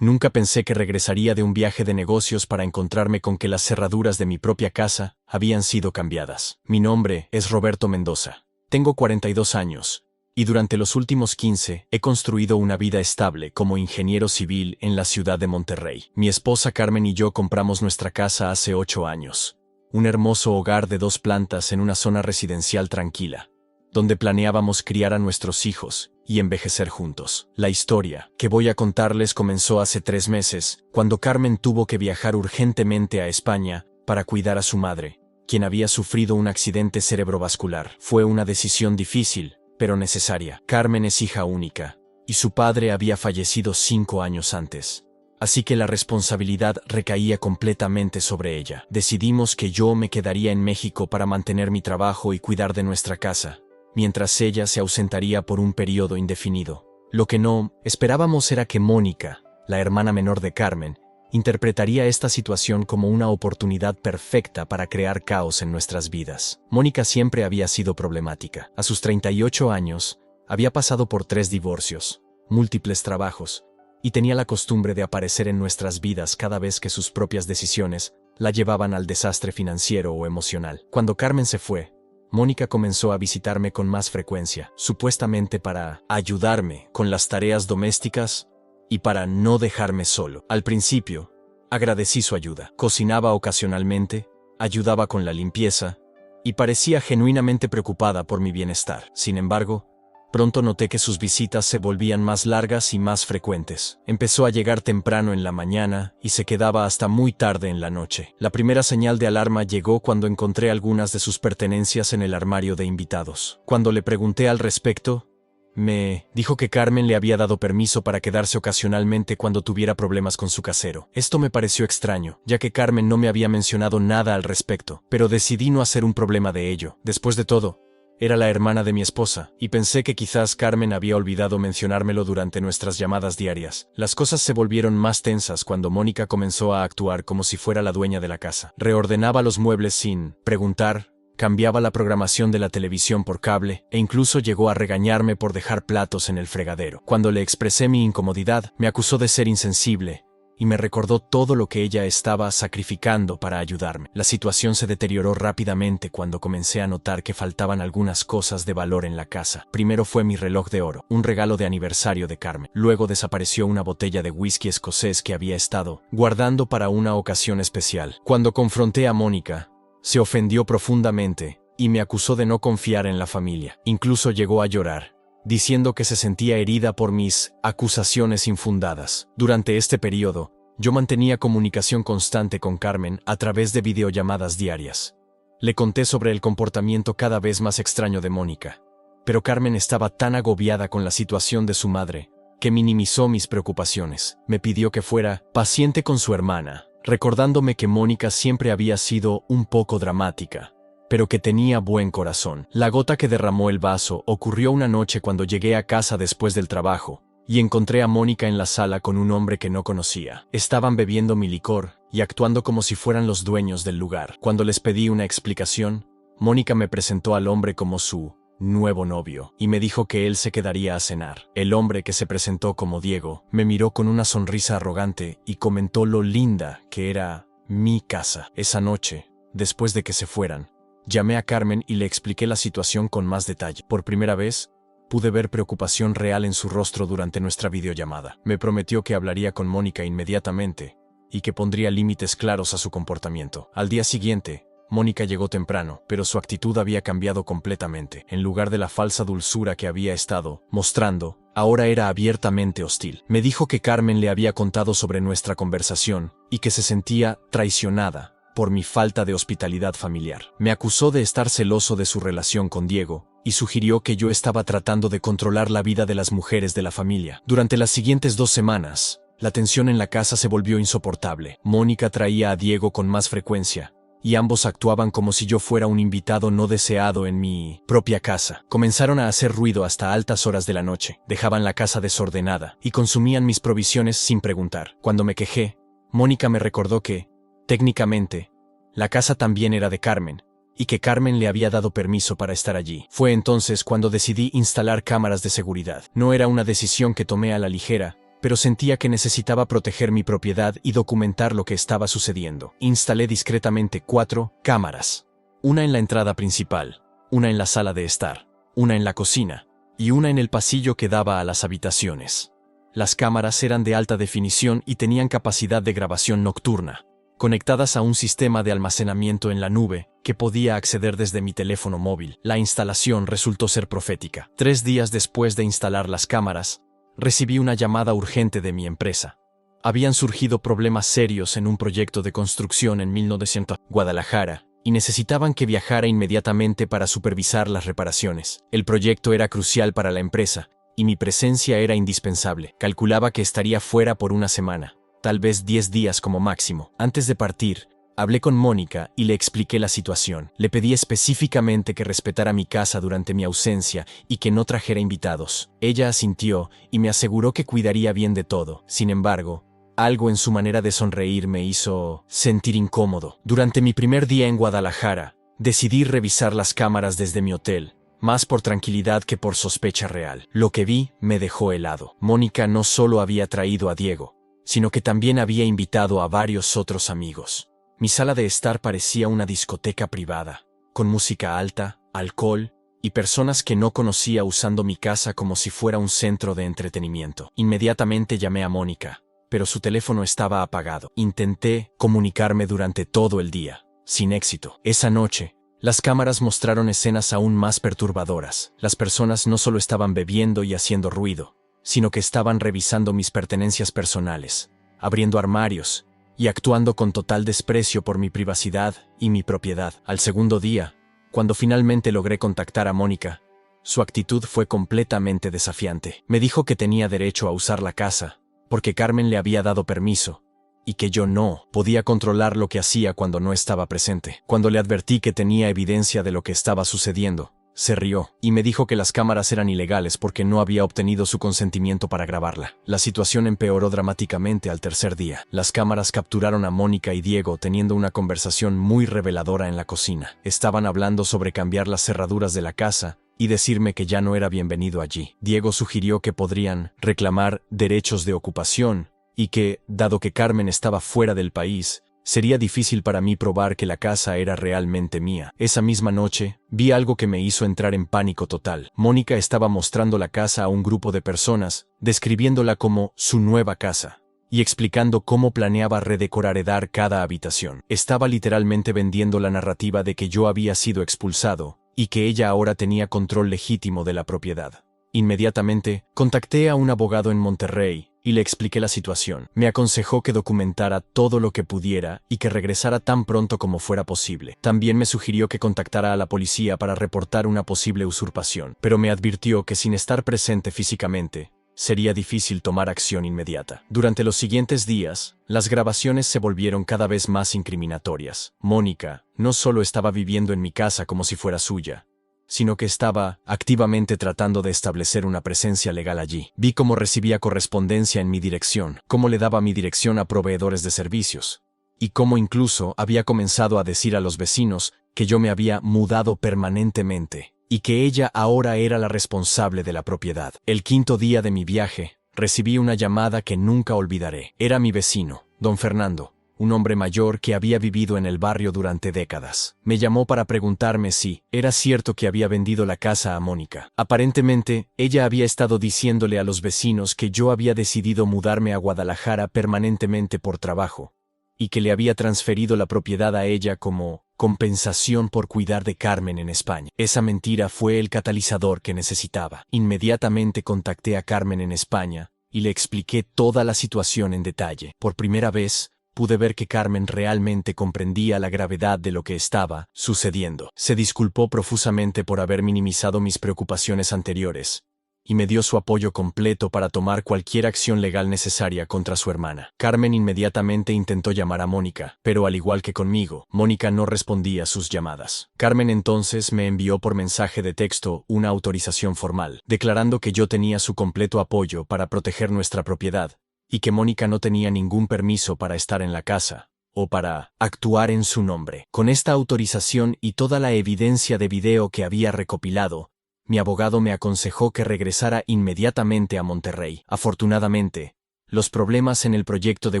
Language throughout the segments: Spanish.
Nunca pensé que regresaría de un viaje de negocios para encontrarme con que las cerraduras de mi propia casa habían sido cambiadas. Mi nombre es Roberto Mendoza. Tengo 42 años, y durante los últimos 15 he construido una vida estable como ingeniero civil en la ciudad de Monterrey. Mi esposa Carmen y yo compramos nuestra casa hace 8 años. Un hermoso hogar de 2 plantas en una zona residencial tranquila, donde planeábamos criar a nuestros hijos y envejecer juntos. La historia que voy a contarles comenzó hace 3 meses, cuando Carmen tuvo que viajar urgentemente a España para cuidar a su madre, quien había sufrido un accidente cerebrovascular. Fue una decisión difícil, pero necesaria. Carmen es hija única, y su padre había fallecido 5 años antes. Así que la responsabilidad recaía completamente sobre ella. Decidimos que yo me quedaría en México para mantener mi trabajo y cuidar de nuestra casa, mientras ella se ausentaría por un periodo indefinido. Lo que no esperábamos era que Mónica, la hermana menor de Carmen, interpretaría esta situación como una oportunidad perfecta para crear caos en nuestras vidas. Mónica siempre había sido problemática. A sus 38 años, había pasado por 3 divorcios, múltiples trabajos, y tenía la costumbre de aparecer en nuestras vidas cada vez que sus propias decisiones la llevaban al desastre financiero o emocional. Cuando Carmen se fue, Mónica comenzó a visitarme con más frecuencia, supuestamente para ayudarme con las tareas domésticas y para no dejarme solo. Al principio, agradecí su ayuda. Cocinaba ocasionalmente, ayudaba con la limpieza y parecía genuinamente preocupada por mi bienestar. Sin embargo, pronto noté que sus visitas se volvían más largas y más frecuentes. Empezó a llegar temprano en la mañana y se quedaba hasta muy tarde en la noche. La primera señal de alarma llegó cuando encontré algunas de sus pertenencias en el armario de invitados. Cuando le pregunté al respecto, me dijo que Carmen le había dado permiso para quedarse ocasionalmente cuando tuviera problemas con su casero. Esto me pareció extraño, ya que Carmen no me había mencionado nada al respecto, pero decidí no hacer un problema de ello. Después de todo, era la hermana de mi esposa, y pensé que quizás Carmen había olvidado mencionármelo durante nuestras llamadas diarias. Las cosas se volvieron más tensas cuando Mónica comenzó a actuar como si fuera la dueña de la casa. Reordenaba los muebles sin preguntar, cambiaba la programación de la televisión por cable, e incluso llegó a regañarme por dejar platos en el fregadero. Cuando le expresé mi incomodidad, me acusó de ser insensible, y me recordó todo lo que ella estaba sacrificando para ayudarme. La situación se deterioró rápidamente cuando comencé a notar que faltaban algunas cosas de valor en la casa. Primero fue mi reloj de oro, un regalo de aniversario de Carmen. Luego desapareció una botella de whisky escocés que había estado guardando para una ocasión especial. Cuando confronté a Mónica, se ofendió profundamente y me acusó de no confiar en la familia. Incluso llegó a llorar, diciendo que se sentía herida por mis acusaciones infundadas. Durante este periodo, yo mantenía comunicación constante con Carmen a través de videollamadas diarias. Le conté sobre el comportamiento cada vez más extraño de Mónica, pero Carmen estaba tan agobiada con la situación de su madre que minimizó mis preocupaciones. Me pidió que fuera paciente con su hermana, recordándome que Mónica siempre había sido un poco dramática, pero que tenía buen corazón. La gota que derramó el vaso ocurrió una noche cuando llegué a casa después del trabajo y encontré a Mónica en la sala con un hombre que no conocía. Estaban bebiendo mi licor y actuando como si fueran los dueños del lugar. Cuando les pedí una explicación, Mónica me presentó al hombre como su nuevo novio y me dijo que él se quedaría a cenar. El hombre, que se presentó como Diego, me miró con una sonrisa arrogante y comentó lo linda que era mi casa. Esa noche, después de que se fueran, llamé a Carmen y le expliqué la situación con más detalle. Por primera vez, pude ver preocupación real en su rostro durante nuestra videollamada. Me prometió que hablaría con Mónica inmediatamente y que pondría límites claros a su comportamiento. Al día siguiente, Mónica llegó temprano, pero su actitud había cambiado completamente. En lugar de la falsa dulzura que había estado mostrando, ahora era abiertamente hostil. Me dijo que Carmen le había contado sobre nuestra conversación y que se sentía traicionada por mi falta de hospitalidad familiar. Me acusó de estar celoso de su relación con Diego y sugirió que yo estaba tratando de controlar la vida de las mujeres de la familia. Durante las siguientes 2 semanas, la tensión en la casa se volvió insoportable. Mónica traía a Diego con más frecuencia, y ambos actuaban como si yo fuera un invitado no deseado en mi propia casa. Comenzaron a hacer ruido hasta altas horas de la noche, dejaban la casa desordenada y consumían mis provisiones sin preguntar. Cuando me quejé, Mónica me recordó que, técnicamente, la casa también era de Carmen, y que Carmen le había dado permiso para estar allí. Fue entonces cuando decidí instalar cámaras de seguridad. No era una decisión que tomé a la ligera, pero sentía que necesitaba proteger mi propiedad y documentar lo que estaba sucediendo. Instalé discretamente 4 cámaras. Una en la entrada principal, una en la sala de estar, una en la cocina y una en el pasillo que daba a las habitaciones. Las cámaras eran de alta definición y tenían capacidad de grabación nocturna, conectadas a un sistema de almacenamiento en la nube que podía acceder desde mi teléfono móvil. La instalación resultó ser profética. 3 días después de instalar las cámaras, recibí una llamada urgente de mi empresa. Habían surgido problemas serios en un proyecto de construcción en 1900 Guadalajara y necesitaban que viajara inmediatamente para supervisar las reparaciones. El proyecto era crucial para la empresa y mi presencia era indispensable. Calculaba que estaría fuera por una semana, tal vez 10 días como máximo. Antes de partir, hablé con Mónica y le expliqué la situación. Le pedí específicamente que respetara mi casa durante mi ausencia y que no trajera invitados. Ella asintió y me aseguró que cuidaría bien de todo. Sin embargo, algo en su manera de sonreír me hizo sentir incómodo. Durante mi primer día en Guadalajara, decidí revisar las cámaras desde mi hotel, más por tranquilidad que por sospecha real. Lo que vi me dejó helado. Mónica no solo había traído a Diego, sino que también había invitado a varios otros amigos. Mi sala de estar parecía una discoteca privada, con música alta, alcohol y personas que no conocía usando mi casa como si fuera un centro de entretenimiento. Inmediatamente llamé a Mónica, pero su teléfono estaba apagado. Intenté comunicarme durante todo el día, sin éxito. Esa noche, las cámaras mostraron escenas aún más perturbadoras. Las personas no solo estaban bebiendo y haciendo ruido, sino que estaban revisando mis pertenencias personales, abriendo armarios y actuando con total desprecio por mi privacidad y mi propiedad. Al segundo día, cuando finalmente logré contactar a Mónica, su actitud fue completamente desafiante. Me dijo que tenía derecho a usar la casa, porque Carmen le había dado permiso, y que yo no podía controlar lo que hacía cuando no estaba presente. Cuando le advertí que tenía evidencia de lo que estaba sucediendo, se rió y me dijo que las cámaras eran ilegales porque no había obtenido su consentimiento para grabarla. La situación empeoró dramáticamente al tercer día. Las cámaras capturaron a Mónica y Diego teniendo una conversación muy reveladora en la cocina. Estaban hablando sobre cambiar las cerraduras de la casa y decirme que ya no era bienvenido allí. Diego sugirió que podrían reclamar derechos de ocupación y que, dado que Carmen estaba fuera del país, sería difícil para mí probar que la casa era realmente mía. Esa misma noche, vi algo que me hizo entrar en pánico total. Mónica estaba mostrando la casa a un grupo de personas, describiéndola como su nueva casa, y explicando cómo planeaba redecorar cada habitación. Estaba literalmente vendiendo la narrativa de que yo había sido expulsado, y que ella ahora tenía control legítimo de la propiedad. Inmediatamente, contacté a un abogado en Monterrey y le expliqué la situación. Me aconsejó que documentara todo lo que pudiera y que regresara tan pronto como fuera posible. También me sugirió que contactara a la policía para reportar una posible usurpación, pero me advirtió que sin estar presente físicamente, sería difícil tomar acción inmediata. Durante los siguientes días, las grabaciones se volvieron cada vez más incriminatorias. Mónica no solo estaba viviendo en mi casa como si fuera suya, sino que estaba activamente tratando de establecer una presencia legal allí. Vi cómo recibía correspondencia en mi dirección, cómo le daba mi dirección a proveedores de servicios, y cómo incluso había comenzado a decir a los vecinos que yo me había mudado permanentemente, y que ella ahora era la responsable de la propiedad. El quinto día de mi viaje, recibí una llamada que nunca olvidaré. Era mi vecino, don Fernando, un hombre mayor que había vivido en el barrio durante décadas. Me llamó para preguntarme si era cierto que había vendido la casa a Mónica. Aparentemente, ella había estado diciéndole a los vecinos que yo había decidido mudarme a Guadalajara permanentemente por trabajo, y que le había transferido la propiedad a ella como compensación por cuidar de Carmen en España. Esa mentira fue el catalizador que necesitaba. Inmediatamente contacté a Carmen en España y le expliqué toda la situación en detalle. Por primera vez, pude ver que Carmen realmente comprendía la gravedad de lo que estaba sucediendo. Se disculpó profusamente por haber minimizado mis preocupaciones anteriores, y me dio su apoyo completo para tomar cualquier acción legal necesaria contra su hermana. Carmen inmediatamente intentó llamar a Mónica, pero al igual que conmigo, Mónica no respondía a sus llamadas. Carmen entonces me envió por mensaje de texto una autorización formal, declarando que yo tenía su completo apoyo para proteger nuestra propiedad, y que Mónica no tenía ningún permiso para estar en la casa, o para actuar en su nombre. Con esta autorización y toda la evidencia de video que había recopilado, mi abogado me aconsejó que regresara inmediatamente a Monterrey. Afortunadamente, Los problemas en el proyecto de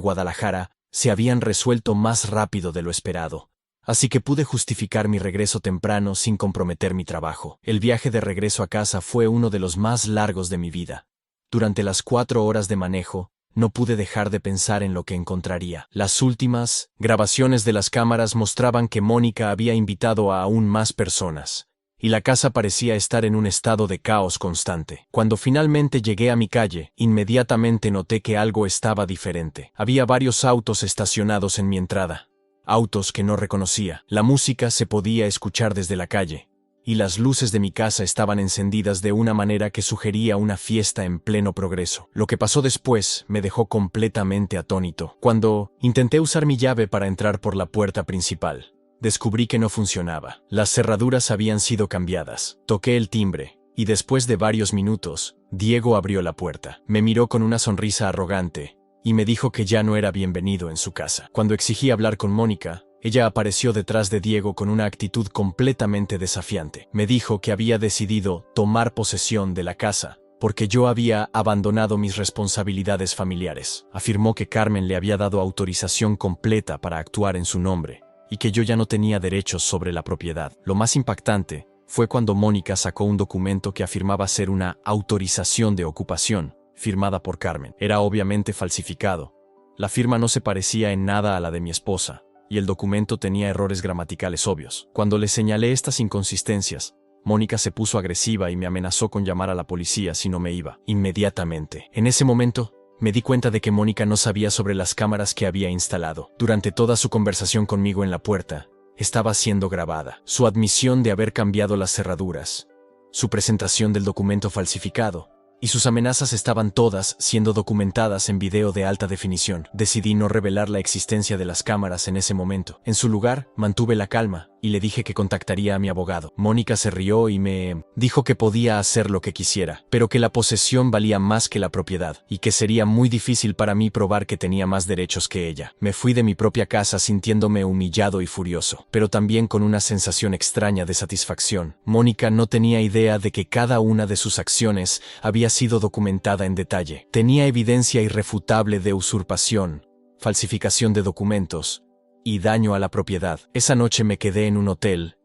Guadalajara se habían resuelto más rápido de lo esperado, así que pude justificar mi regreso temprano sin comprometer mi trabajo. El viaje de regreso a casa fue uno de los más largos de mi vida. Durante las 4 horas de manejo, no pude dejar de pensar en lo que encontraría. Las últimas grabaciones de las cámaras mostraban que Mónica había invitado a aún más personas, y la casa parecía estar en un estado de caos constante. Cuando finalmente llegué a mi calle, inmediatamente noté que algo estaba diferente. Había varios autos estacionados en mi entrada, autos que no reconocía. La música se podía escuchar desde la calle, y las luces de mi casa estaban encendidas de una manera que sugería una fiesta en pleno progreso. Lo que pasó después me dejó completamente atónito. Cuando intenté usar mi llave para entrar por la puerta principal, descubrí que no funcionaba. Las cerraduras habían sido cambiadas. Toqué el timbre, y después de varios minutos, Diego abrió la puerta. Me miró con una sonrisa arrogante, y me dijo que ya no era bienvenido en su casa. Cuando exigí hablar con Mónica, ella apareció detrás de Diego con una actitud completamente desafiante. Me dijo que había decidido tomar posesión de la casa porque yo había abandonado mis responsabilidades familiares. Afirmó que Carmen le había dado autorización completa para actuar en su nombre y que yo ya no tenía derechos sobre la propiedad. Lo más impactante fue cuando Mónica sacó un documento que afirmaba ser una autorización de ocupación, firmada por Carmen. Era obviamente falsificado. La firma no se parecía en nada a la de mi esposa, y el documento tenía errores gramaticales obvios. Cuando le señalé estas inconsistencias, Mónica se puso agresiva y me amenazó con llamar a la policía si no me iba. Inmediatamente. En ese momento, me di cuenta de que Mónica no sabía sobre las cámaras que había instalado. Durante toda su conversación conmigo en la puerta, estaba siendo grabada. Su admisión de haber cambiado las cerraduras, su presentación del documento falsificado, y sus amenazas estaban todas siendo documentadas en video de alta definición. Decidí no revelar la existencia de las cámaras en ese momento. En su lugar, mantuve la calma y le dije que contactaría a mi abogado. Mónica se rió y me dijo que podía hacer lo que quisiera, pero que la posesión valía más que la propiedad y que sería muy difícil para mí probar que tenía más derechos que ella. Me fui de mi propia casa sintiéndome humillado y furioso, pero también con una sensación extraña de satisfacción. Mónica no tenía idea de que cada una de sus acciones había sido documentada en detalle. Tenía evidencia irrefutable de usurpación, falsificación de documentos y daño a la propiedad. Esa noche me quedé en un hotel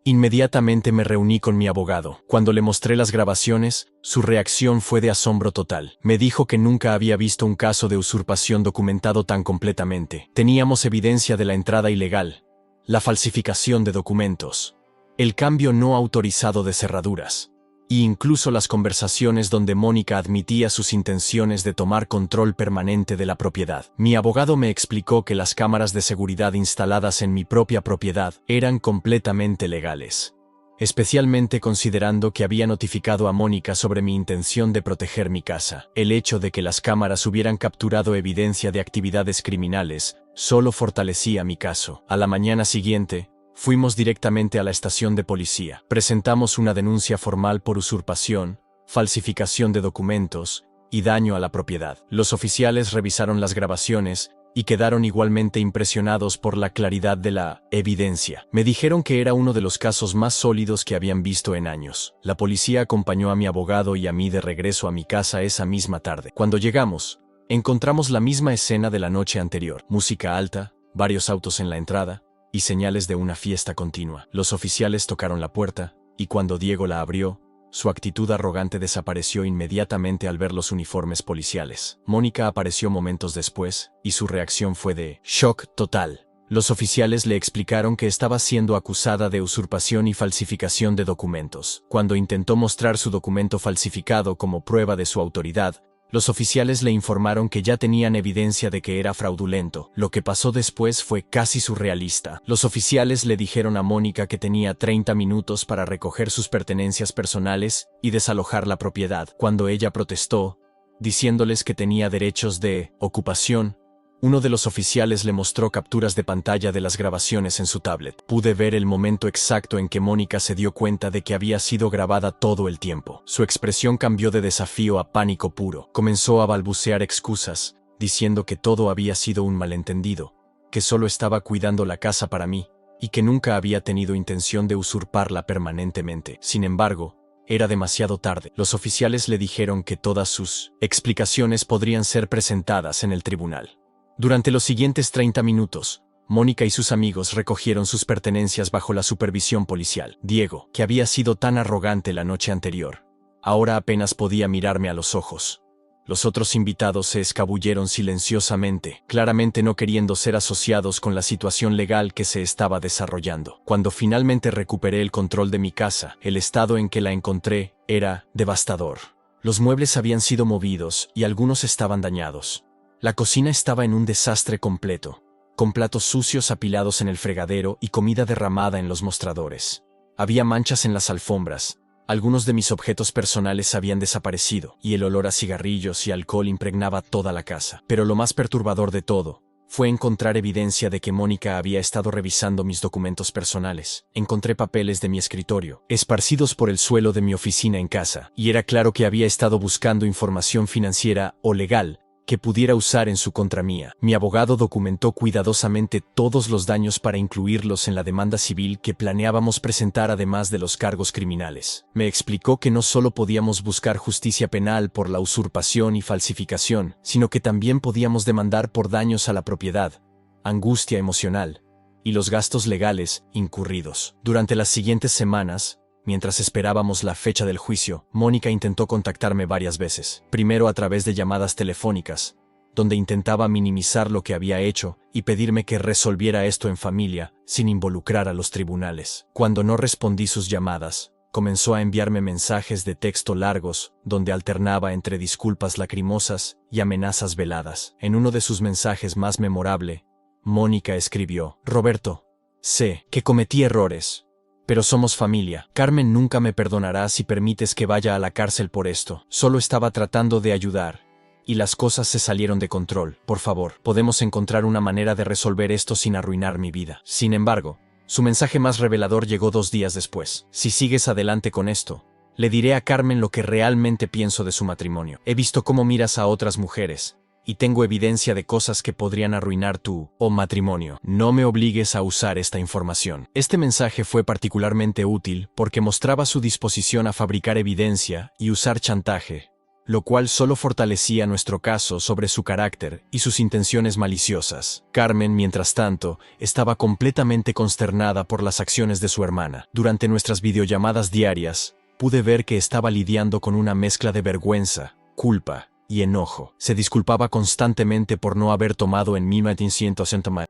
inmediatamente me reuní con mi abogado. Cuando le mostré las grabaciones, su reacción fue de asombro total. Me dijo que nunca había visto un caso de usurpación documentado tan completamente. Teníamos evidencia de la entrada ilegal, la falsificación de documentos, el cambio no autorizado de cerraduras, e incluso las conversaciones donde Mónica admitía sus intenciones de tomar control permanente de la propiedad. Mi abogado me explicó que las cámaras de seguridad instaladas en mi propia propiedad eran completamente legales, especialmente considerando que había notificado a Mónica sobre mi intención de proteger mi casa. El hecho de que las cámaras hubieran capturado evidencia de actividades criminales solo fortalecía mi caso. A la mañana siguiente, fuimos directamente a la estación de policía. Presentamos una denuncia formal por usurpación, falsificación de documentos y daño a la propiedad. Los oficiales revisaron las grabaciones y quedaron igualmente impresionados por la claridad de la evidencia. Me dijeron que era uno de los casos más sólidos que habían visto en años. La policía acompañó a mi abogado y a mí de regreso a mi casa esa misma tarde. Cuando llegamos, encontramos la misma escena de la noche anterior. Música alta, varios autos en la entrada y señales de una fiesta continua. Los oficiales tocaron la puerta, y cuando Diego la abrió, su actitud arrogante desapareció inmediatamente al ver los uniformes policiales. Mónica apareció momentos después, y su reacción fue de shock total. Los oficiales le explicaron que estaba siendo acusada de usurpación y falsificación de documentos. Cuando intentó mostrar su documento falsificado como prueba de su autoridad, los oficiales le informaron que ya tenían evidencia de que era fraudulento. Lo que pasó después fue casi surrealista. Los oficiales le dijeron a Mónica que tenía 30 minutos para recoger sus pertenencias personales y desalojar la propiedad. Cuando ella protestó, diciéndoles que tenía derechos de ocupación, uno de los oficiales le mostró capturas de pantalla de las grabaciones en su tablet. Pude ver el momento exacto en que Mónica se dio cuenta de que había sido grabada todo el tiempo. Su expresión cambió de desafío a pánico puro. Comenzó a balbucear excusas, diciendo que todo había sido un malentendido, que solo estaba cuidando la casa para mí, y que nunca había tenido intención de usurparla permanentemente. Sin embargo, Era demasiado tarde. Los oficiales le dijeron que todas sus explicaciones podrían ser presentadas en el tribunal. Durante los siguientes 30 minutos, Mónica y sus amigos recogieron sus pertenencias bajo la supervisión policial. Diego, que había sido tan arrogante la noche anterior, ahora apenas podía mirarme a los ojos. Los otros invitados se escabulleron silenciosamente, claramente no queriendo ser asociados con la situación legal que se estaba desarrollando. Cuando finalmente recuperé el control de mi casa, el estado en que la encontré era devastador. Los muebles habían sido movidos y algunos estaban dañados. La cocina estaba en un desastre completo, con platos sucios apilados en el fregadero y comida derramada en los mostradores. Había manchas en las alfombras. Algunos de mis objetos personales habían desaparecido, y el olor a cigarrillos y alcohol impregnaba toda la casa. Pero lo más perturbador de todo fue encontrar evidencia de que Mónica había estado revisando mis documentos personales. Encontré papeles de mi escritorio, esparcidos por el suelo de mi oficina en casa, y era claro que había estado buscando información financiera o legal que pudiera usar en su contra mía. Mi abogado documentó cuidadosamente todos los daños para incluirlos en la demanda civil que planeábamos presentar, además de los cargos criminales. Me explicó que no solo podíamos buscar justicia penal por la usurpación y falsificación, sino que también podíamos demandar por daños a la propiedad, angustia emocional y los gastos legales incurridos. Durante las siguientes semanas, mientras esperábamos la fecha del juicio, Mónica intentó contactarme varias veces. Primero a través de llamadas telefónicas, donde intentaba minimizar lo que había hecho y pedirme que resolviera esto en familia, sin involucrar a los tribunales. Cuando no respondí sus llamadas, comenzó a enviarme mensajes de texto largos, donde alternaba entre disculpas lacrimosas y amenazas veladas. En uno de sus mensajes más memorable, Mónica escribió: «Roberto, sé que cometí errores, pero somos familia. Carmen nunca me perdonará si permites que vaya a la cárcel por esto. Solo estaba tratando de ayudar, y las cosas se salieron de control. Por favor, podemos encontrar una manera de resolver esto sin arruinar mi vida». Sin embargo, su mensaje más revelador llegó 2 días después. «Si sigues adelante con esto, le diré a Carmen lo que realmente pienso de su matrimonio. He visto cómo miras a otras mujeres, y tengo evidencia de cosas que podrían arruinar tu matrimonio. No me obligues a usar esta información». Este mensaje fue particularmente útil porque mostraba su disposición a fabricar evidencia y usar chantaje, lo cual solo fortalecía nuestro caso sobre su carácter y sus intenciones maliciosas. Carmen, mientras tanto, estaba completamente consternada por las acciones de su hermana. Durante nuestras videollamadas diarias, pude ver que estaba lidiando con una mezcla de vergüenza, culpa y enojo. Se disculpaba constantemente por no haber tomado en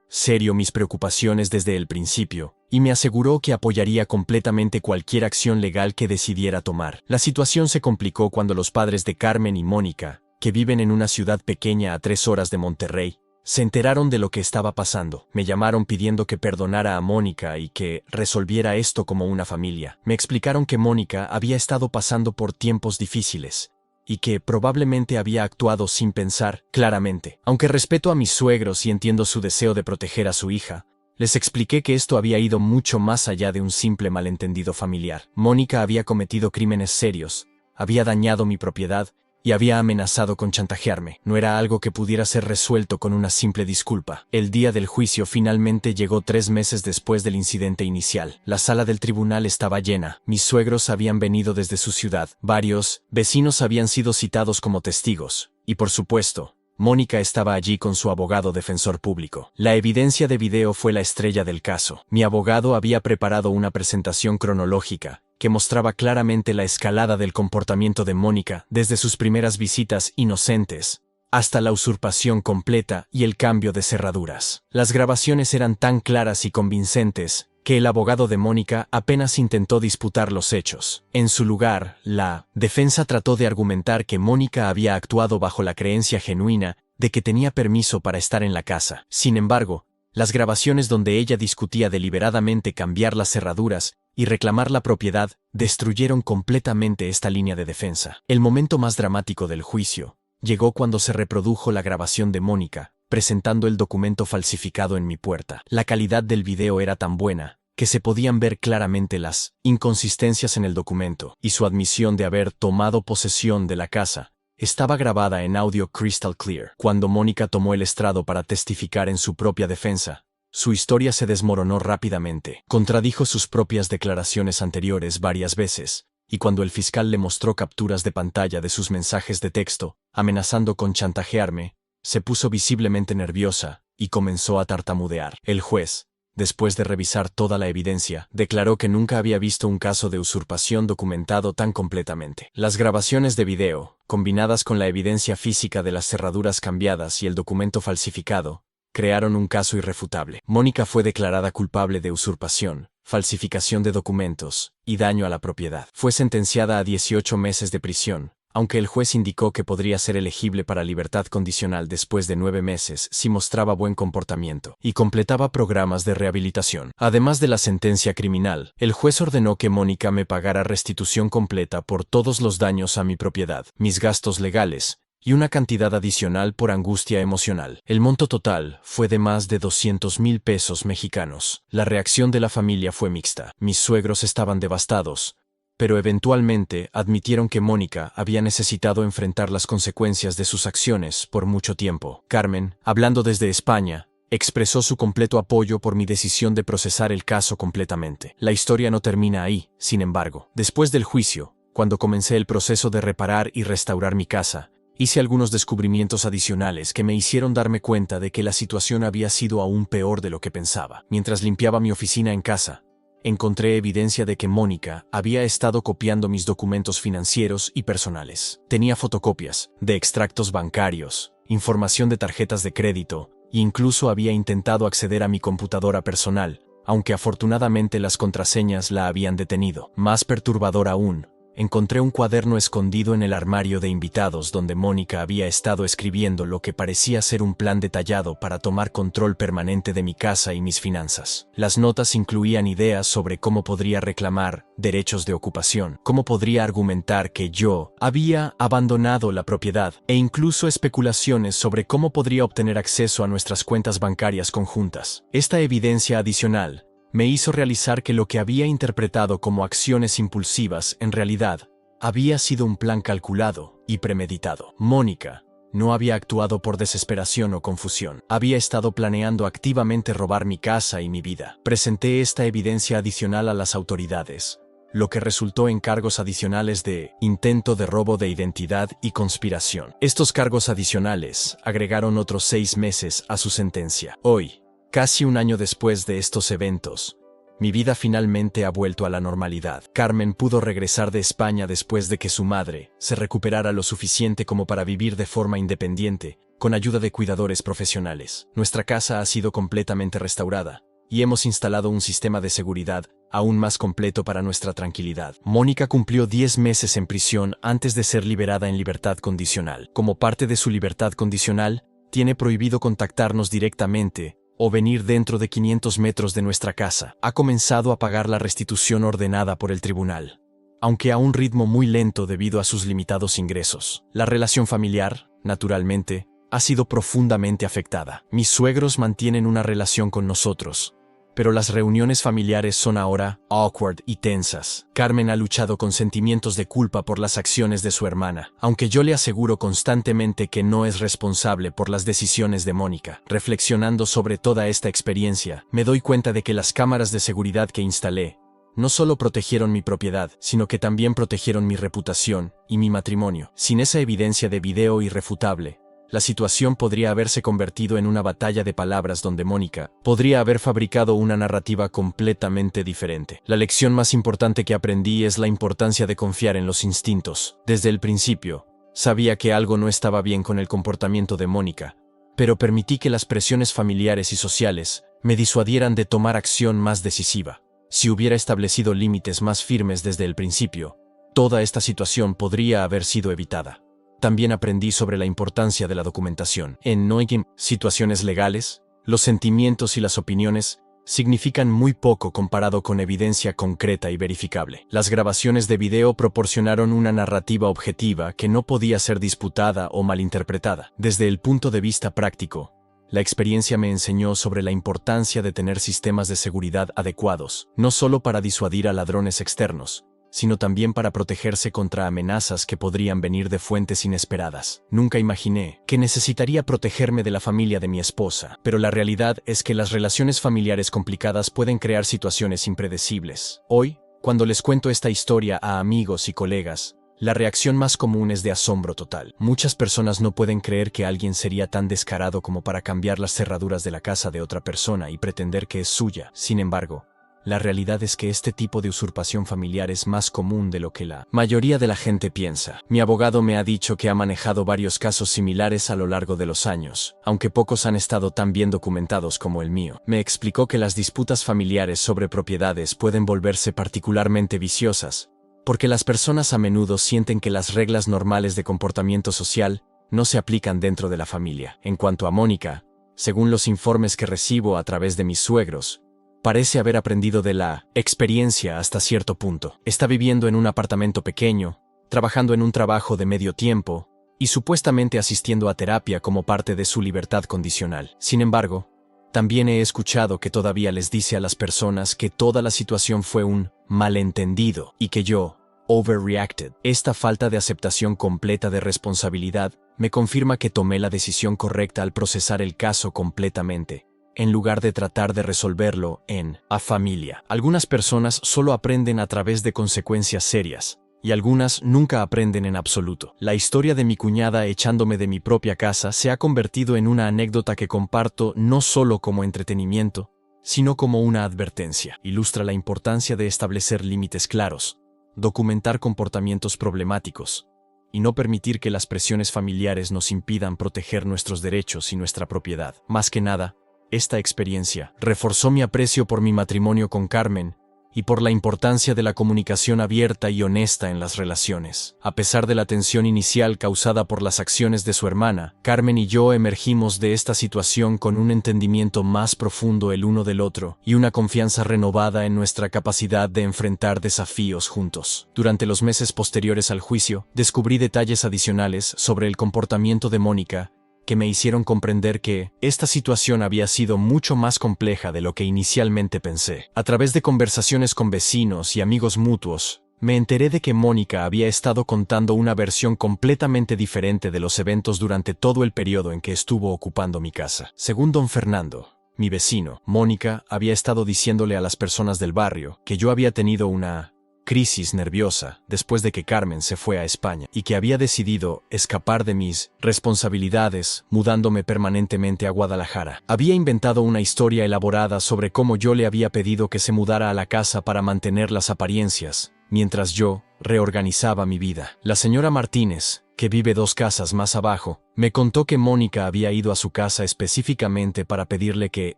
serio mis preocupaciones desde el principio, y me aseguró que apoyaría completamente cualquier acción legal que decidiera tomar. La situación se complicó cuando los padres de Carmen y Mónica, que viven en una ciudad pequeña a 3 horas de Monterrey, se enteraron de lo que estaba pasando. Me llamaron pidiendo que perdonara a Mónica y que resolviera esto como una familia. Me explicaron que Mónica había estado pasando por tiempos difíciles, y que probablemente había actuado sin pensar claramente. Aunque respeto a mis suegros y entiendo su deseo de proteger a su hija, les expliqué que esto había ido mucho más allá de un simple malentendido familiar. Mónica había cometido crímenes serios, había dañado mi propiedad y había amenazado con chantajearme. No era algo que pudiera ser resuelto con una simple disculpa. El día del juicio finalmente llegó 3 meses después del incidente inicial. La sala del tribunal estaba llena. Mis suegros habían venido desde su ciudad. Varios vecinos habían sido citados como testigos. Y por supuesto, Mónica estaba allí con su abogado defensor público. La evidencia de video fue la estrella del caso. Mi abogado había preparado una presentación cronológica que mostraba claramente la escalada del comportamiento de Mónica desde sus primeras visitas inocentes hasta la usurpación completa y el cambio de cerraduras. Las grabaciones eran tan claras y convincentes que el abogado de Mónica apenas intentó disputar los hechos. En su lugar, la defensa trató de argumentar que Mónica había actuado bajo la creencia genuina de que tenía permiso para estar en la casa. Sin embargo, las grabaciones donde ella discutía deliberadamente cambiar las cerraduras y reclamar la propiedad destruyeron completamente esta línea de defensa. El momento más dramático del juicio llegó cuando se reprodujo la grabación de Mónica presentando el documento falsificado en mi puerta. La calidad del video era tan buena que se podían ver claramente las inconsistencias en el documento, y su admisión de haber tomado posesión de la casa estaba grabada en audio crystal clear. Cuando Mónica tomó el estrado para testificar en su propia defensa, su historia se desmoronó rápidamente. Contradijo sus propias declaraciones anteriores varias veces, y cuando el fiscal le mostró capturas de pantalla de sus mensajes de texto, amenazando con chantajearme, se puso visiblemente nerviosa y comenzó a tartamudear. El juez, después de revisar toda la evidencia, declaró que nunca había visto un caso de usurpación documentado tan completamente. Las grabaciones de video, combinadas con la evidencia física de las cerraduras cambiadas y el documento falsificado, crearon un caso irrefutable. Mónica fue declarada culpable de usurpación, falsificación de documentos y daño a la propiedad. Fue sentenciada a 18 meses de prisión, aunque el juez indicó que podría ser elegible para libertad condicional después de 9 meses si mostraba buen comportamiento y completaba programas de rehabilitación. Además de la sentencia criminal, el juez ordenó que Mónica me pagara restitución completa por todos los daños a mi propiedad, mis gastos legales, y una cantidad adicional por angustia emocional. El monto total fue de más de 200,000 pesos mexicanos. La reacción de la familia fue mixta. Mis suegros estaban devastados, pero eventualmente admitieron que Mónica había necesitado enfrentar las consecuencias de sus acciones por mucho tiempo. Carmen, hablando desde España, expresó su completo apoyo por mi decisión de procesar el caso completamente. La historia no termina ahí, sin embargo. Después del juicio, cuando comencé el proceso de reparar y restaurar mi casa, hice algunos descubrimientos adicionales que me hicieron darme cuenta de que la situación había sido aún peor de lo que pensaba. Mientras limpiaba mi oficina en casa, encontré evidencia de que Mónica había estado copiando mis documentos financieros y personales. Tenía fotocopias de extractos bancarios, información de tarjetas de crédito, e incluso había intentado acceder a mi computadora personal, aunque afortunadamente las contraseñas la habían detenido. Más perturbador aún, encontré un cuaderno escondido en el armario de invitados donde Mónica había estado escribiendo lo que parecía ser un plan detallado para tomar control permanente de mi casa y mis finanzas. Las notas incluían ideas sobre cómo podría reclamar derechos de ocupación, cómo podría argumentar que yo había abandonado la propiedad, e incluso especulaciones sobre cómo podría obtener acceso a nuestras cuentas bancarias conjuntas. Esta evidencia adicional me hizo realizar que lo que había interpretado como acciones impulsivas en realidad había sido un plan calculado y premeditado. Mónica no había actuado por desesperación o confusión. Había estado planeando activamente robar mi casa y mi vida. Presenté esta evidencia adicional a las autoridades, lo que resultó en cargos adicionales de intento de robo de identidad y conspiración. Estos cargos adicionales agregaron otros 6 meses a su sentencia. Hoy, casi un año después de estos eventos, mi vida finalmente ha vuelto a la normalidad. Carmen pudo regresar de España después de que su madre se recuperara lo suficiente como para vivir de forma independiente, con ayuda de cuidadores profesionales. Nuestra casa ha sido completamente restaurada, y hemos instalado un sistema de seguridad aún más completo para nuestra tranquilidad. Mónica cumplió 10 meses en prisión antes de ser liberada en libertad condicional. Como parte de su libertad condicional, tiene prohibido contactarnos directamente o venir dentro de 500 metros de nuestra casa. Ha comenzado a pagar la restitución ordenada por el tribunal, aunque a un ritmo muy lento debido a sus limitados ingresos. La relación familiar, naturalmente, ha sido profundamente afectada. Mis suegros mantienen una relación con nosotros, pero las reuniones familiares son ahora awkward y tensas. Carmen ha luchado con sentimientos de culpa por las acciones de su hermana, aunque yo le aseguro constantemente que no es responsable por las decisiones de Mónica. Reflexionando sobre toda esta experiencia, me doy cuenta de que las cámaras de seguridad que instalé no solo protegieron mi propiedad, sino que también protegieron mi reputación y mi matrimonio. Sin esa evidencia de video irrefutable, la situación podría haberse convertido en una batalla de palabras donde Mónica podría haber fabricado una narrativa completamente diferente. La lección más importante que aprendí es la importancia de confiar en los instintos. Desde el principio, sabía que algo no estaba bien con el comportamiento de Mónica, pero permití que las presiones familiares y sociales me disuadieran de tomar acción más decisiva. Si hubiera establecido límites más firmes desde el principio, toda esta situación podría haber sido evitada. También aprendí sobre la importancia de la documentación. En situaciones legales, los sentimientos y las opiniones significan muy poco comparado con evidencia concreta y verificable. Las grabaciones de video proporcionaron una narrativa objetiva que no podía ser disputada o malinterpretada. Desde el punto de vista práctico, la experiencia me enseñó sobre la importancia de tener sistemas de seguridad adecuados, no solo para disuadir a ladrones externos, sino también para protegerse contra amenazas que podrían venir de fuentes inesperadas. Nunca imaginé que necesitaría protegerme de la familia de mi esposa, pero la realidad es que las relaciones familiares complicadas pueden crear situaciones impredecibles. Hoy, Cuando les cuento esta historia a amigos y colegas, la reacción más común es de asombro total. Muchas personas no pueden creer que alguien sería tan descarado como para cambiar las cerraduras de la casa de otra persona y pretender que es suya. Sin embargo, la realidad es que este tipo de usurpación familiar es más común de lo que la mayoría de la gente piensa. Mi abogado me ha dicho que ha manejado varios casos similares a lo largo de los años, aunque pocos han estado tan bien documentados como el mío. Me explicó que las disputas familiares sobre propiedades pueden volverse particularmente viciosas, porque las personas a menudo sienten que las reglas normales de comportamiento social no se aplican dentro de la familia. En cuanto a Mónica, según los informes que recibo a través de mis suegros, parece haber aprendido de la experiencia hasta cierto punto. Está viviendo en un apartamento pequeño, trabajando en un trabajo de medio tiempo y supuestamente asistiendo a terapia como parte de su libertad condicional. Sin embargo, también he escuchado que todavía les dice a las personas que toda la situación fue un malentendido y que yo overreacted. Esta falta de aceptación completa de responsabilidad me confirma que tomé la decisión correcta al procesar el caso completamente, en lugar de tratar de resolverlo en a familia. Algunas personas solo aprenden a través de consecuencias serias, y algunas nunca aprenden en absoluto. La historia de mi cuñada echándome de mi propia casa se ha convertido en una anécdota que comparto no solo como entretenimiento, sino como una advertencia. Ilustra la importancia de establecer límites claros, documentar comportamientos problemáticos, y no permitir que las presiones familiares nos impidan proteger nuestros derechos y nuestra propiedad. Más que nada, esta experiencia reforzó mi aprecio por mi matrimonio con Carmen y por la importancia de la comunicación abierta y honesta en las relaciones. A pesar de la tensión inicial causada por las acciones de su hermana, Carmen y yo emergimos de esta situación con un entendimiento más profundo el uno del otro y una confianza renovada en nuestra capacidad de enfrentar desafíos juntos. Durante los meses posteriores al juicio, descubrí detalles adicionales sobre el comportamiento de Mónica que me hicieron comprender que esta situación había sido mucho más compleja de lo que inicialmente pensé. A través de conversaciones con vecinos y amigos mutuos, me enteré de que Mónica había estado contando una versión completamente diferente de los eventos durante todo el periodo en que estuvo ocupando mi casa. Según don Fernando, mi vecino, Mónica había estado diciéndole a las personas del barrio que yo había tenido una crisis nerviosa después de que Carmen se fue a España y que había decidido escapar de mis responsabilidades mudándome permanentemente a Guadalajara. Había inventado una historia elaborada sobre cómo yo le había pedido que se mudara a la casa para mantener las apariencias, mientras yo reorganizaba mi vida. La señora Martínez, que vive 2 casas más abajo, me contó que Mónica había ido a su casa específicamente para pedirle que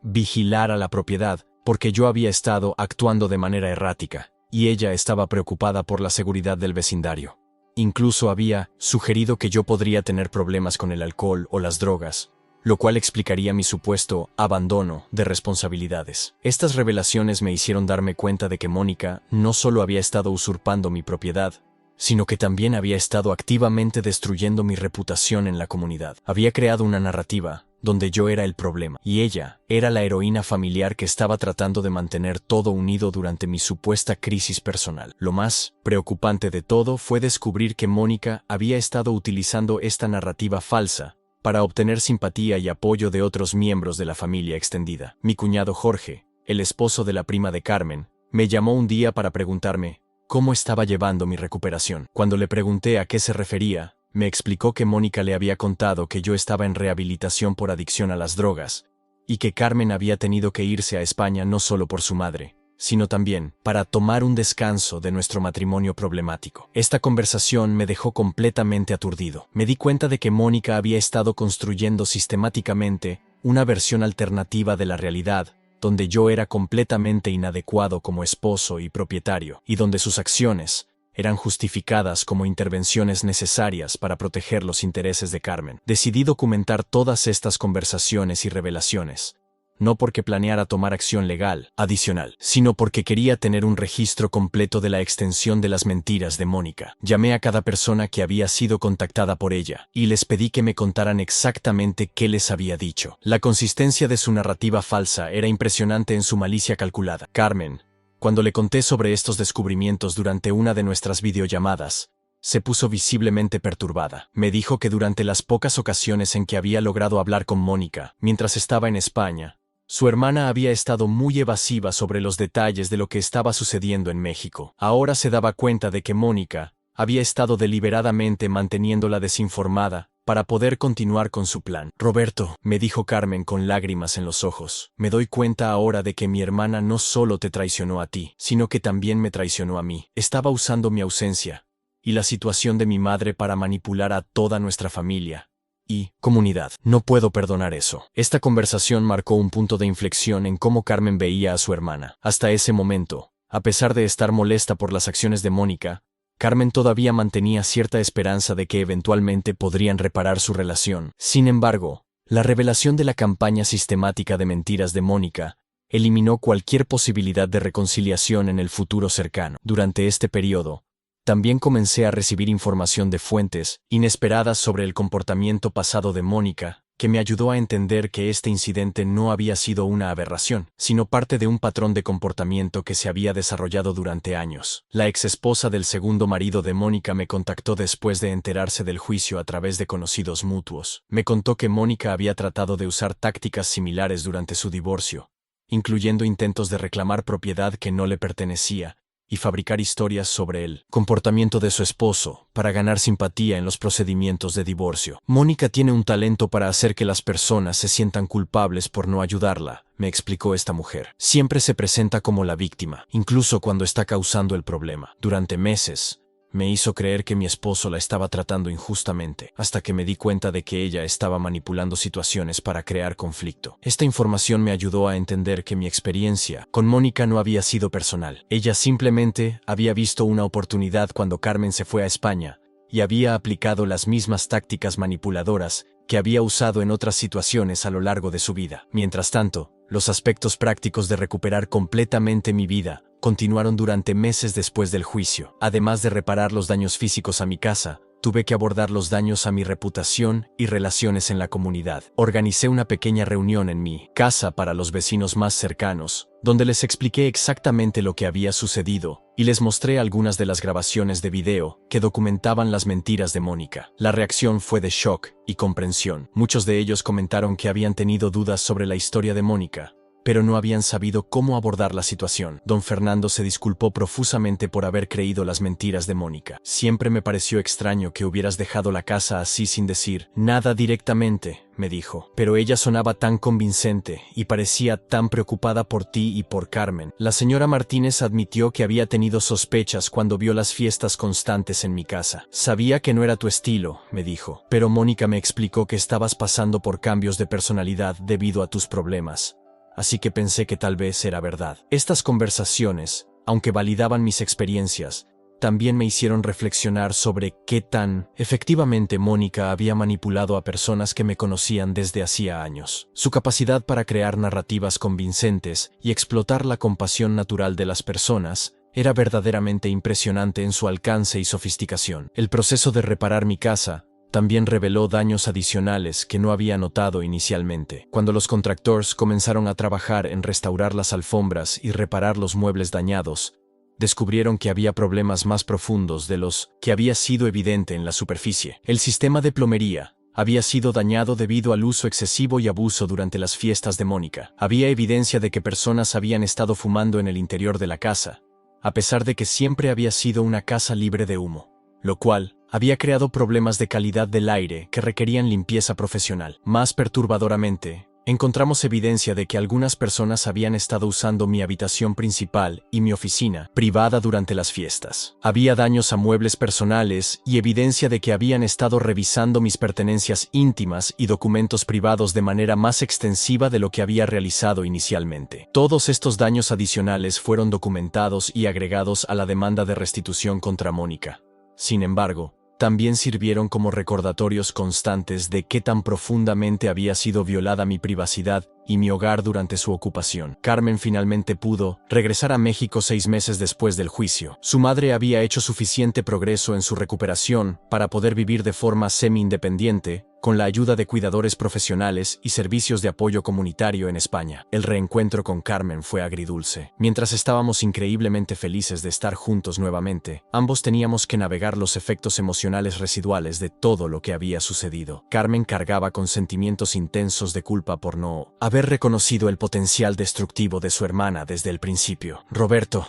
vigilara la propiedad, porque yo había estado actuando de manera errática, y ella estaba preocupada por la seguridad del vecindario. Incluso había sugerido que yo podría tener problemas con el alcohol o las drogas, lo cual explicaría mi supuesto abandono de responsabilidades. Estas revelaciones me hicieron darme cuenta de que Mónica no solo había estado usurpando mi propiedad, sino que también había estado activamente destruyendo mi reputación en la comunidad. Había creado una narrativa donde yo era el problema, y ella era la heroína familiar que estaba tratando de mantener todo unido durante mi supuesta crisis personal. Lo más preocupante de todo fue descubrir que Mónica había estado utilizando esta narrativa falsa para obtener simpatía y apoyo de otros miembros de la familia extendida. Mi cuñado Jorge, el esposo de la prima de Carmen, me llamó un día para preguntarme cómo estaba llevando mi recuperación. Cuando le pregunté a qué se refería, me explicó que Mónica le había contado que yo estaba en rehabilitación por adicción a las drogas, y que Carmen había tenido que irse a España no solo por su madre, sino también para tomar un descanso de nuestro matrimonio problemático. Esta conversación me dejó completamente aturdido. Me di cuenta de que Mónica había estado construyendo sistemáticamente una versión alternativa de la realidad, donde yo era completamente inadecuado como esposo y propietario, y donde sus acciones eran justificadas como intervenciones necesarias para proteger los intereses de Carmen. Decidí documentar todas estas conversaciones y revelaciones, no porque planeara tomar acción legal adicional, sino porque quería tener un registro completo de la extensión de las mentiras de Mónica. Llamé a cada persona que había sido contactada por ella, y les pedí que me contaran exactamente qué les había dicho. La consistencia de su narrativa falsa era impresionante en su malicia calculada. Carmen, cuando le conté sobre estos descubrimientos durante una de nuestras videollamadas, se puso visiblemente perturbada. Me dijo que durante las pocas ocasiones en que había logrado hablar con Mónica, mientras estaba en España, Su hermana había estado muy evasiva sobre los detalles de lo que estaba sucediendo en México. Ahora se daba cuenta de que Mónica había estado deliberadamente manteniéndola desinformada para poder continuar con su plan. Roberto, me dijo Carmen con lágrimas en los ojos, me doy cuenta ahora de que mi hermana no solo te traicionó a ti, sino que también me traicionó a mí. Estaba usando mi ausencia y la situación de mi madre para manipular a toda nuestra familia y comunidad. No puedo perdonar eso. Esta conversación marcó un punto de inflexión en cómo Carmen veía a su hermana. Hasta ese momento, a pesar de estar molesta por las acciones de Mónica, Carmen todavía mantenía cierta esperanza de que eventualmente podrían reparar su relación. Sin embargo, la revelación de la campaña sistemática de mentiras de Mónica eliminó cualquier posibilidad de reconciliación en el futuro cercano. Durante este periodo, también comencé a recibir información de fuentes inesperadas sobre el comportamiento pasado de Mónica, que me ayudó a entender que este incidente no había sido una aberración, sino parte de un patrón de comportamiento que se había desarrollado durante años. La exesposa del segundo marido de Mónica me contactó después de enterarse del juicio a través de conocidos mutuos. Me contó que Mónica había tratado de usar tácticas similares durante su divorcio, incluyendo intentos de reclamar propiedad que no le pertenecía, y fabricar historias sobre el comportamiento de su esposo para ganar simpatía en los procedimientos de divorcio. Mónica tiene un talento para hacer que las personas se sientan culpables por no ayudarla, me explicó esta mujer. Siempre se presenta como la víctima, incluso cuando está causando el problema. Durante meses, me hizo creer que mi esposo la estaba tratando injustamente, hasta que me di cuenta de que ella estaba manipulando situaciones para crear conflicto. Esta información me ayudó a entender que mi experiencia con Mónica no había sido personal. Ella simplemente había visto una oportunidad cuando Carmen se fue a España y había aplicado las mismas tácticas manipuladoras que había usado en otras situaciones a lo largo de su vida. Mientras tanto, los aspectos prácticos de recuperar completamente mi vida continuaron durante meses después del juicio. Además de reparar los daños físicos a mi casa, tuve que abordar los daños a mi reputación y relaciones en la comunidad. Organicé una pequeña reunión en mi casa para los vecinos más cercanos, donde les expliqué exactamente lo que había sucedido y les mostré algunas de las grabaciones de video que documentaban las mentiras de Mónica. La reacción fue de shock y comprensión. Muchos de ellos comentaron que habían tenido dudas sobre la historia de Mónica, pero no habían sabido cómo abordar la situación. Don Fernando se disculpó profusamente por haber creído las mentiras de Mónica. Siempre me pareció extraño que hubieras dejado la casa así sin decir nada directamente, me dijo. Pero ella sonaba tan convincente y parecía tan preocupada por ti y por Carmen. La señora Martínez admitió que había tenido sospechas cuando vio las fiestas constantes en mi casa. Sabía que no era tu estilo, me dijo, pero Mónica me explicó que estabas pasando por cambios de personalidad debido a tus problemas. Así que pensé que tal vez era verdad. Estas conversaciones, aunque validaban mis experiencias, también me hicieron reflexionar sobre qué tan efectivamente Mónica había manipulado a personas que me conocían desde hacía años. Su capacidad para crear narrativas convincentes y explotar la compasión natural de las personas era verdaderamente impresionante en su alcance y sofisticación. El proceso de reparar mi casa también reveló daños adicionales que no había notado inicialmente. Cuando los contractores comenzaron a trabajar en restaurar las alfombras y reparar los muebles dañados, descubrieron que había problemas más profundos de los que había sido evidente en la superficie. El sistema de plomería había sido dañado debido al uso excesivo y abuso durante las fiestas de Mónica. Había evidencia de que personas habían estado fumando en el interior de la casa, a pesar de que siempre había sido una casa libre de humo, lo cual había creado problemas de calidad del aire que requerían limpieza profesional. Más perturbadoramente, encontramos evidencia de que algunas personas habían estado usando mi habitación principal y mi oficina privada durante las fiestas. Había daños a muebles personales y evidencia de que habían estado revisando mis pertenencias íntimas y documentos privados de manera más extensiva de lo que había realizado inicialmente. Todos estos daños adicionales fueron documentados y agregados a la demanda de restitución contra Mónica. Sin embargo, también sirvieron como recordatorios constantes de qué tan profundamente había sido violada mi privacidad y mi hogar durante su ocupación. Carmen finalmente pudo regresar a México 6 meses después del juicio. Su madre había hecho suficiente progreso en su recuperación para poder vivir de forma semi-independiente, con la ayuda de cuidadores profesionales y servicios de apoyo comunitario en España. El reencuentro con Carmen fue agridulce. Mientras estábamos increíblemente felices de estar juntos nuevamente, ambos teníamos que navegar los efectos emocionales residuales de todo lo que había sucedido. Carmen cargaba con sentimientos intensos de culpa por no haber haber reconocido el potencial destructivo de su hermana desde el principio. Roberto,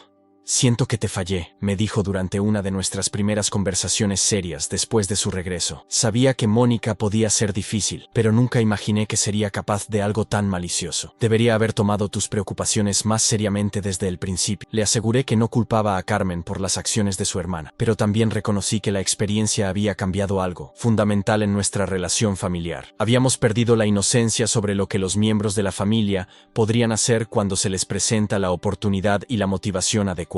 siento que te fallé, me dijo durante una de nuestras primeras conversaciones serias después de su regreso. Sabía que Mónica podía ser difícil, pero nunca imaginé que sería capaz de algo tan malicioso. Debería haber tomado tus preocupaciones más seriamente desde el principio. Le aseguré que no culpaba a Carmen por las acciones de su hermana, pero también reconocí que la experiencia había cambiado algo fundamental en nuestra relación familiar. Habíamos perdido la inocencia sobre lo que los miembros de la familia podrían hacer cuando se les presenta la oportunidad y la motivación adecuada.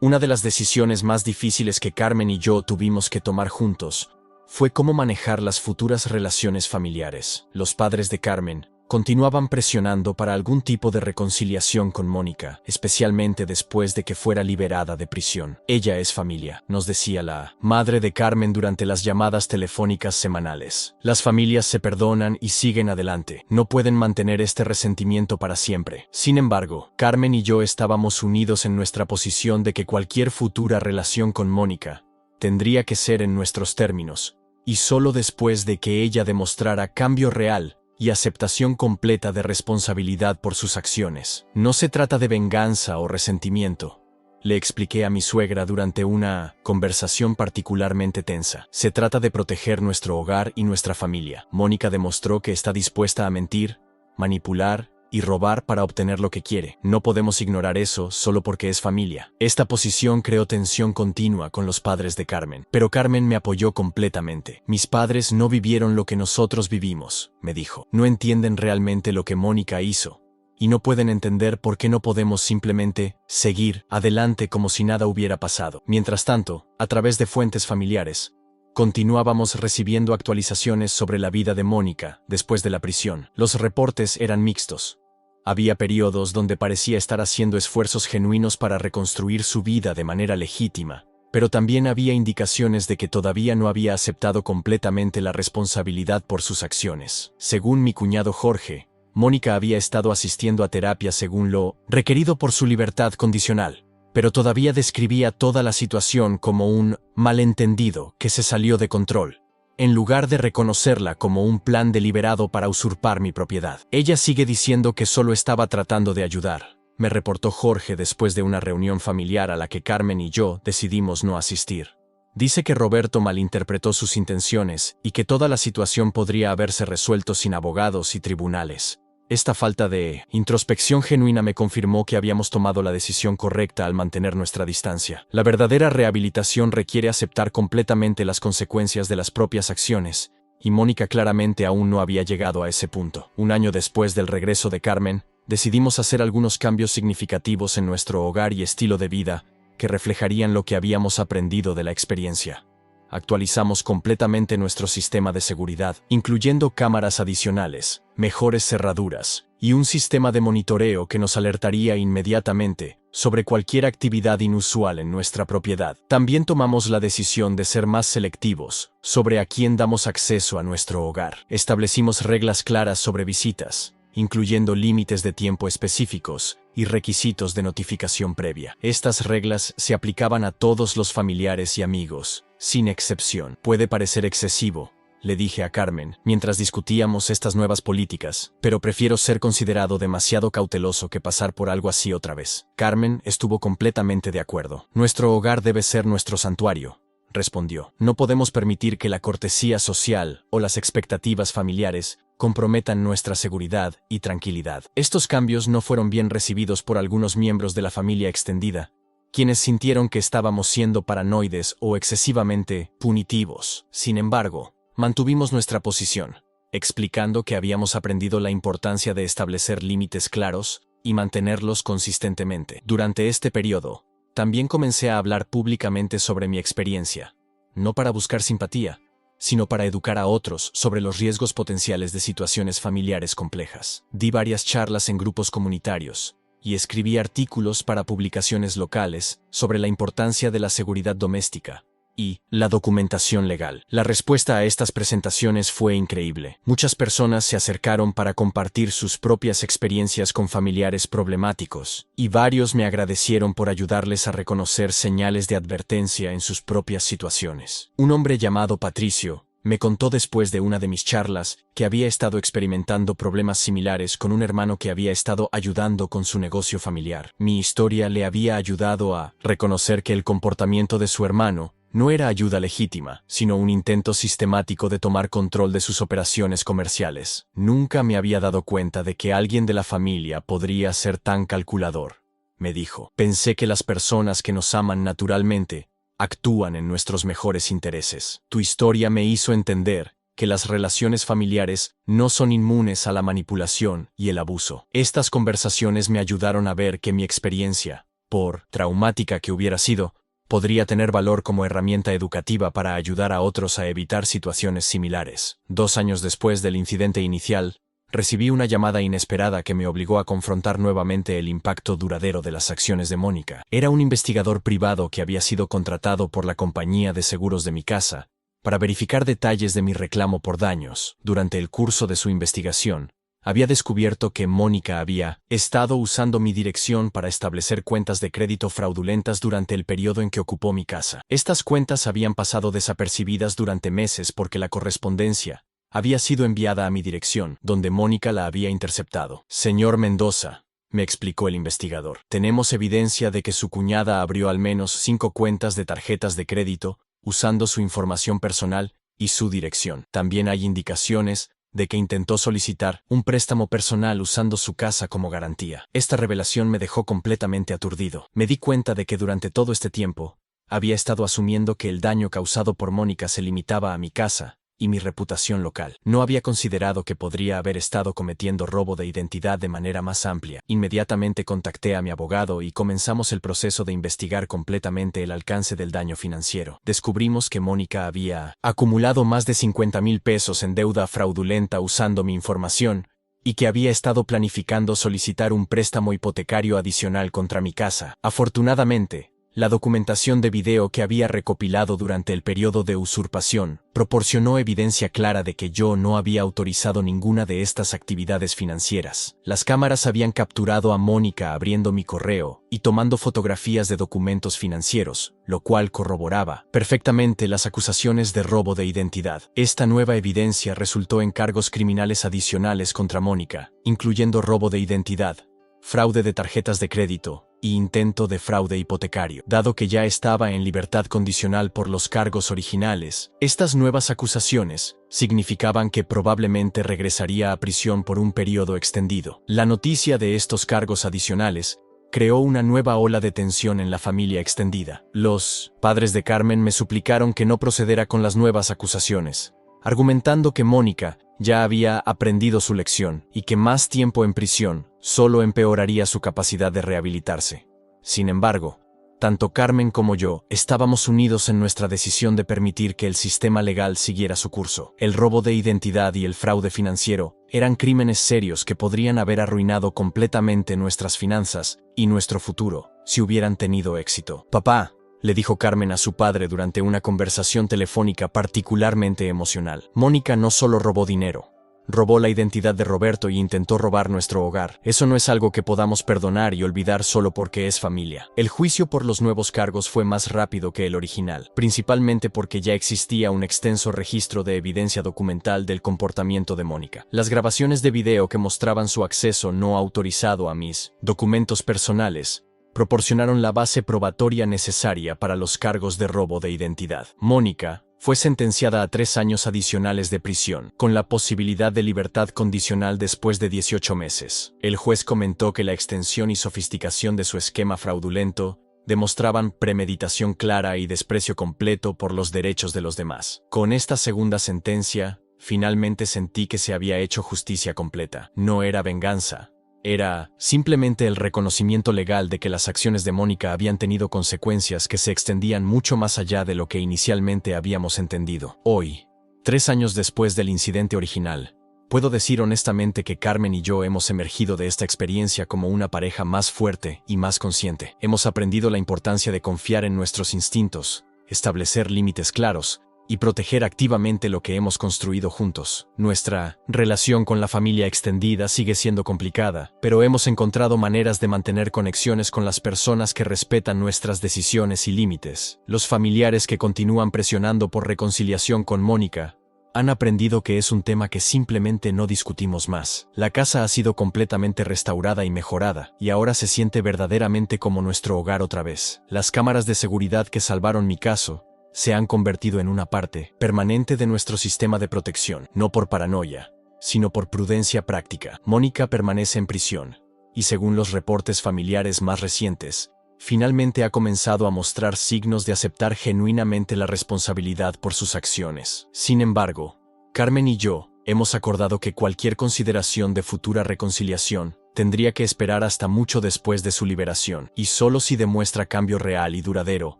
Una de las decisiones más difíciles que Carmen y yo tuvimos que tomar juntos fue cómo manejar las futuras relaciones familiares. Los padres de Carmen continuaban presionando para algún tipo de reconciliación con Mónica, especialmente después de que fuera liberada de prisión. Ella es familia, nos decía la madre de Carmen durante las llamadas telefónicas semanales. Las familias se perdonan y siguen adelante. No pueden mantener este resentimiento para siempre. Sin embargo, Carmen y yo estábamos unidos en nuestra posición de que cualquier futura relación con Mónica tendría que ser en nuestros términos, y solo después de que ella demostrara cambio real y aceptación completa de responsabilidad por sus acciones. No se trata de venganza o resentimiento, le expliqué a mi suegra durante una conversación particularmente tensa. Se trata de proteger nuestro hogar y nuestra familia. Mónica demostró que está dispuesta a mentir, manipular y robar para obtener lo que quiere. No podemos ignorar eso solo porque es familia. Esta posición creó tensión continua con los padres de Carmen, pero Carmen me apoyó completamente. Mis padres no vivieron lo que nosotros vivimos, me dijo. No entienden realmente lo que Mónica hizo, y no pueden entender por qué no podemos simplemente seguir adelante como si nada hubiera pasado. Mientras tanto, a través de fuentes familiares, continuábamos recibiendo actualizaciones sobre la vida de Mónica después de la prisión. Los reportes eran mixtos. Había periodos donde parecía estar haciendo esfuerzos genuinos para reconstruir su vida de manera legítima, pero también había indicaciones de que todavía no había aceptado completamente la responsabilidad por sus acciones. Según mi cuñado Jorge, Mónica había estado asistiendo a terapia según lo requerido por su libertad condicional, pero todavía describía toda la situación como un malentendido que se salió de control, en lugar de reconocerla como un plan deliberado para usurpar mi propiedad. Ella sigue diciendo que solo estaba tratando de ayudar, me reportó Jorge después de una reunión familiar a la que Carmen y yo decidimos no asistir. Dice que Roberto malinterpretó sus intenciones y que toda la situación podría haberse resuelto sin abogados y tribunales. Esta falta de introspección genuina me confirmó que habíamos tomado la decisión correcta al mantener nuestra distancia. La verdadera rehabilitación requiere aceptar completamente las consecuencias de las propias acciones, y Mónica claramente aún no había llegado a ese punto. Un año después del regreso de Carmen, decidimos hacer algunos cambios significativos en nuestro hogar y estilo de vida que reflejarían lo que habíamos aprendido de la experiencia. Actualizamos completamente nuestro sistema de seguridad, incluyendo cámaras adicionales, mejores cerraduras y un sistema de monitoreo que nos alertaría inmediatamente sobre cualquier actividad inusual en nuestra propiedad. También tomamos la decisión de ser más selectivos sobre a quién damos acceso a nuestro hogar. Establecimos reglas claras sobre visitas, incluyendo límites de tiempo específicos y requisitos de notificación previa. Estas reglas se aplicaban a todos los familiares y amigos, sin excepción. Puede parecer excesivo, le dije a Carmen, mientras discutíamos estas nuevas políticas, pero prefiero ser considerado demasiado cauteloso que pasar por algo así otra vez. Carmen estuvo completamente de acuerdo. Nuestro hogar debe ser nuestro santuario, respondió. No podemos permitir que la cortesía social o las expectativas familiares comprometan nuestra seguridad y tranquilidad. Estos cambios no fueron bien recibidos por algunos miembros de la familia extendida, quienes sintieron que estábamos siendo paranoides o excesivamente punitivos. Sin embargo, mantuvimos nuestra posición, explicando que habíamos aprendido la importancia de establecer límites claros y mantenerlos consistentemente. Durante este periodo, también comencé a hablar públicamente sobre mi experiencia, no para buscar simpatía, sino para educar a otros sobre los riesgos potenciales de situaciones familiares complejas. Di varias charlas en grupos comunitarios y escribí artículos para publicaciones locales sobre la importancia de la seguridad doméstica y la documentación legal. La respuesta a estas presentaciones fue increíble. Muchas personas se acercaron para compartir sus propias experiencias con familiares problemáticos, y varios me agradecieron por ayudarles a reconocer señales de advertencia en sus propias situaciones. Un hombre llamado Patricio Me contó después de una de mis charlas que había estado experimentando problemas similares con un hermano que había estado ayudando con su negocio familiar. Mi historia le había ayudado a reconocer que el comportamiento de su hermano no era ayuda legítima, sino un intento sistemático de tomar control de sus operaciones comerciales. Nunca me había dado cuenta de que alguien de la familia podría ser tan calculador, me dijo. Pensé que las personas que nos aman naturalmente actúan en nuestros mejores intereses. Tu historia me hizo entender que las relaciones familiares no son inmunes a la manipulación y el abuso. Estas conversaciones me ayudaron a ver que mi experiencia, por traumática que hubiera sido, podría tener valor como herramienta educativa para ayudar a otros a evitar situaciones similares. 2 años después del incidente inicial, recibí una llamada inesperada que me obligó a confrontar nuevamente el impacto duradero de las acciones de Mónica. Era un investigador privado que había sido contratado por la compañía de seguros de mi casa para verificar detalles de mi reclamo por daños. Durante el curso de su investigación, había descubierto que Mónica había estado usando mi dirección para establecer cuentas de crédito fraudulentas durante el periodo en que ocupó mi casa. Estas cuentas habían pasado desapercibidas durante meses porque la correspondencia había sido enviada a mi dirección, donde Mónica la había interceptado. Señor Mendoza, me explicó el investigador, tenemos evidencia de que su cuñada abrió al menos 5 cuentas de tarjetas de crédito usando su información personal y su dirección. También hay indicaciones de que intentó solicitar un préstamo personal usando su casa como garantía. Esta revelación me dejó completamente aturdido. Me di cuenta de que durante todo este tiempo había estado asumiendo que el daño causado por Mónica se limitaba a mi casa y mi reputación local. No había considerado que podría haber estado cometiendo robo de identidad de manera más amplia. Inmediatamente contacté a mi abogado y comenzamos el proceso de investigar completamente el alcance del daño financiero. Descubrimos que Mónica había acumulado más de 50,000 pesos en deuda fraudulenta usando mi información y que había estado planificando solicitar un préstamo hipotecario adicional contra mi casa. Afortunadamente, la documentación de video que había recopilado durante el periodo de usurpación proporcionó evidencia clara de que yo no había autorizado ninguna de estas actividades financieras. Las cámaras habían capturado a Mónica abriendo mi correo y tomando fotografías de documentos financieros, lo cual corroboraba perfectamente las acusaciones de robo de identidad. Esta nueva evidencia resultó en cargos criminales adicionales contra Mónica, incluyendo robo de identidad, fraude de tarjetas de crédito y intento de fraude hipotecario. Dado que ya estaba en libertad condicional por los cargos originales, estas nuevas acusaciones significaban que probablemente regresaría a prisión por un periodo extendido. La noticia de estos cargos adicionales creó una nueva ola de tensión en la familia extendida. Los padres de Carmen me suplicaron que no procediera con las nuevas acusaciones, argumentando que Mónica ya había aprendido su lección y que más tiempo en prisión solo empeoraría su capacidad de rehabilitarse. Sin embargo, tanto Carmen como yo estábamos unidos en nuestra decisión de permitir que el sistema legal siguiera su curso. El robo de identidad y el fraude financiero eran crímenes serios que podrían haber arruinado completamente nuestras finanzas y nuestro futuro si hubieran tenido éxito. Papá, le dijo Carmen a su padre durante una conversación telefónica particularmente emocional. Mónica no solo robó dinero, robó la identidad de Roberto y intentó robar nuestro hogar. Eso no es algo que podamos perdonar y olvidar solo porque es familia. El juicio por los nuevos cargos fue más rápido que el original, principalmente porque ya existía un extenso registro de evidencia documental del comportamiento de Mónica. Las grabaciones de video que mostraban su acceso no autorizado a mis documentos personales proporcionaron la base probatoria necesaria para los cargos de robo de identidad. Mónica fue sentenciada a 3 años adicionales de prisión, con la posibilidad de libertad condicional después de 18 meses. El juez comentó que la extensión y sofisticación de su esquema fraudulento demostraban premeditación clara y desprecio completo por los derechos de los demás. Con esta segunda sentencia, finalmente sentí que se había hecho justicia completa. No era venganza. Era simplemente el reconocimiento legal de que las acciones de Mónica habían tenido consecuencias que se extendían mucho más allá de lo que inicialmente habíamos entendido. Hoy, 3 años después del incidente original, puedo decir honestamente que Carmen y yo hemos emergido de esta experiencia como una pareja más fuerte y más consciente. Hemos aprendido la importancia de confiar en nuestros instintos, establecer límites claros y proteger activamente lo que hemos construido juntos. Nuestra relación con la familia extendida sigue siendo complicada, pero hemos encontrado maneras de mantener conexiones con las personas que respetan nuestras decisiones y límites. Los familiares que continúan presionando por reconciliación con Mónica Han aprendido que es un tema que simplemente no discutimos más. La casa ha sido completamente restaurada y mejorada, y ahora se siente verdaderamente como nuestro hogar otra vez. Las cámaras de seguridad que salvaron mi caso se han convertido en una parte permanente de nuestro sistema de protección, no por paranoia, sino por prudencia práctica. Mónica permanece en prisión, y según los reportes familiares más recientes, finalmente ha comenzado a mostrar signos de aceptar genuinamente la responsabilidad por sus acciones. Sin embargo, Carmen y yo hemos acordado que cualquier consideración de futura reconciliación tendría que esperar hasta mucho después de su liberación, y solo si demuestra cambio real y duradero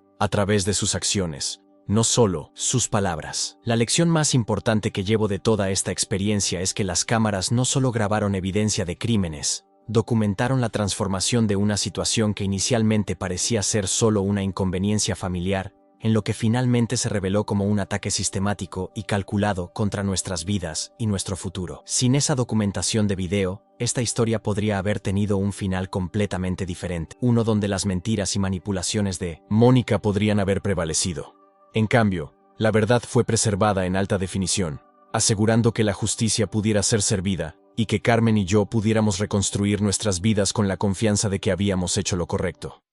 a través de sus acciones, no solo sus palabras. La lección más importante que llevo de toda esta experiencia es que las cámaras no solo grabaron evidencia de crímenes, documentaron la transformación de una situación que inicialmente parecía ser solo una inconveniencia familiar, en lo que finalmente se reveló como un ataque sistemático y calculado contra nuestras vidas y nuestro futuro. Sin esa documentación de video, esta historia podría haber tenido un final completamente diferente, uno donde las mentiras y manipulaciones de Mónica podrían haber prevalecido. En cambio, la verdad fue preservada en alta definición, asegurando que la justicia pudiera ser servida y que Carmen y yo pudiéramos reconstruir nuestras vidas con la confianza de que habíamos hecho lo correcto.